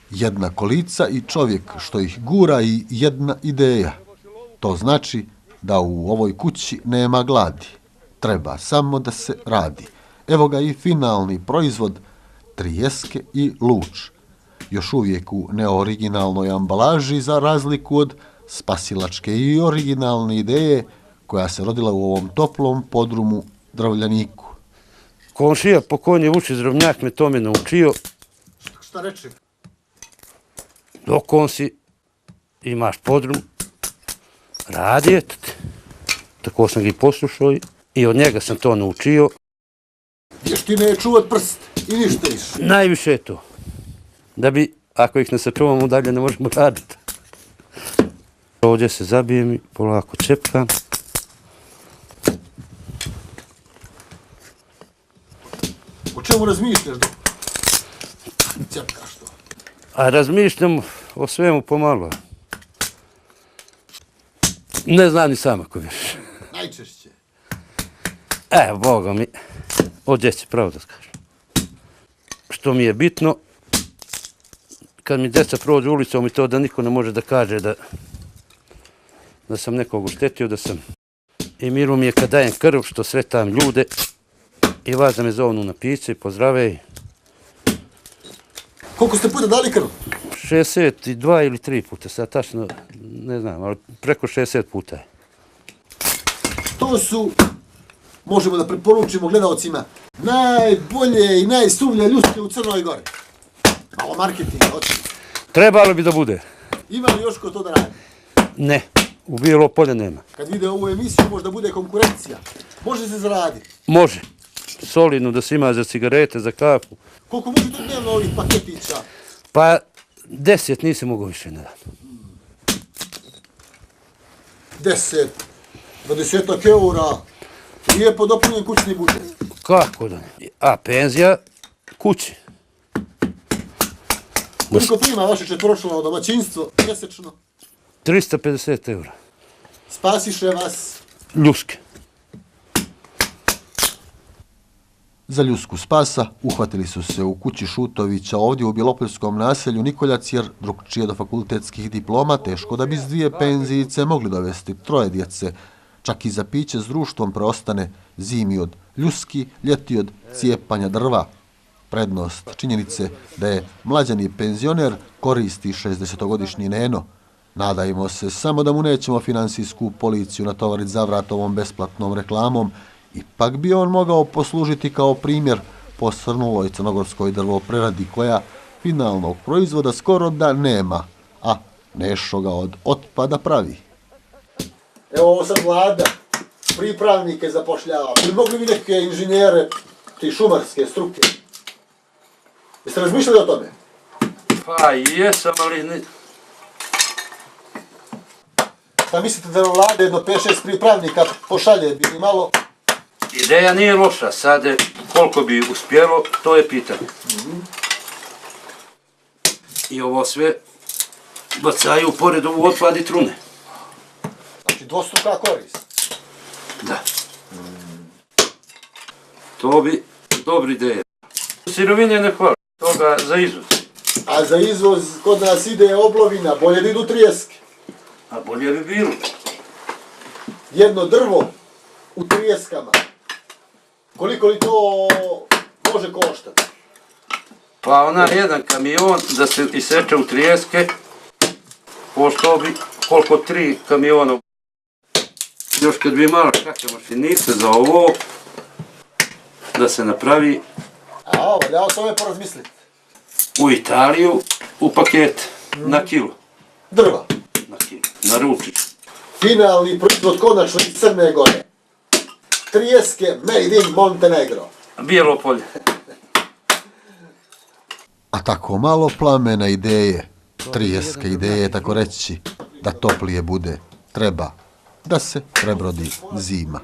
jedna kolica i čovjek što ih gura i jedna ideja. To znači da u ovoj kući nema gladi. Treba samo da se radi. Evo ga i finalni proizvod, trjeske i luč. Još uvijek u neoriginalnoj ambalaži za razliku od spasilačke i originalne ideje koja se rodila u ovom toplom podrumu Drvljaniku. Komšija pokojni Vučić Drvnjak me to naučio. Šta reče? Dok on si imaš podrum, radi eto te. Tako sam ga i poslušao i od njega sam to naučio. Vještine je čuvat prst i ništa više. Najviše je to. Da bi, ako ih ne sačuvamo dalje, ne možemo raditi. Ovdje se zabijem i polako čepkam. O čemu razmišljaš dok cepkaš to? A razmišljam o svemu pomalo. Ne znam ni sam ako više. Najčešće. Boga mi, od djece, pravo da kažem. Što mi je bitno, kad mi djeca prođu ulicom i to da niko ne može da kaže da sam nekog uštetio, da sam... I miru mi je kad dajem krv, što sretam ljude i vas da me zovnu na piće i pozdrave. Koliko ste puta dali krv? 62 ili 3 puta, sad tačno ne znam, ali preko 60 puta je. To su, možemo da preporučimo gledalcima, najbolje i najsuvlje ljuske u Crnoj Gori. Malo marketing, oči. Trebalo bi da bude. Ima li još ko to da radi? Ne, u Bijelo Polje nema. Kad vide ovu emisiju možda bude konkurencija. Može se zaraditi? Može. Solidno da se ima za cigarete, za kafu. Koliko može tu dnevno ovih paketića? Pa 10 nisam mogao više na dan. 10, 20 eura. Lijepo dopunjen kućni budžet. Kako da ne? A penzija kući. Koliko prima vaše četvoročlano domaćinstvo mjesečno? 350 eura. Spasiše vas? Ljuske. Za ljusku spasa uhvatili su se u kući Šutovića ovdje u Bjelopoljskom naselju Nikoljac, jer drugčije do fakultetskih diploma teško da bi s 2 penzijice mogli dovesti 3 djece. Čak i za piće s društvom preostane zimi od ljuski, ljeti od cijepanja drva. Prednost činjenice da je mlađani penzioner koristi 60-godišnji Neno. Nadajmo se samo da mu nećemo finansijsku policiju natovariti za vrat ovom besplatnom reklamom. Ipak bi on mogao poslužiti kao primjer posrnuloj crnogorskoj drvopreradi koja finalnog proizvoda skoro da nema, a Nešo ga od otpada pravi. Evo ovo sad vlada, pripravnike zapošljava. Bi mogli vi neke inženjere, ti šumarske struke? Jeste razmišljali o tome? Pa jesam, ali ne... Pa mislite da vlada jedno 5-6 pripravnika pošalje, bi li malo... Ideja nije loša, sad koliko bi uspjelo, to je pitanje. I ovo sve bacaju pored ovu otpad i trune. Znači dvostruka korist. Da. To bi dobra ideja. Sirovine ne hvali, toga za izvoz. A za izvoz kod nas ide oblovina, bolje da idu trjeske. A bolje bi bilo. Jedno drvo u trjeskama. Koliko li to može koštati? Pa onaj jedan kamion da se iseče u trijeske, koštao bi koliko 3 kamiona. Još kad bi imala kakve mašinice za ovo, da se napravi... A ovo, da o tome porazmisliti. U Italiju, u paket, na kilo. Drva. Na kilo, na ručić. Finalni proizvod konačno iz Crne Gore. Trjeske made in Montenegro. Bijelo Polje. A tako malo plamena ideje, trijeske ideje, tako reći, da toplije bude, treba da se prebrodi zima.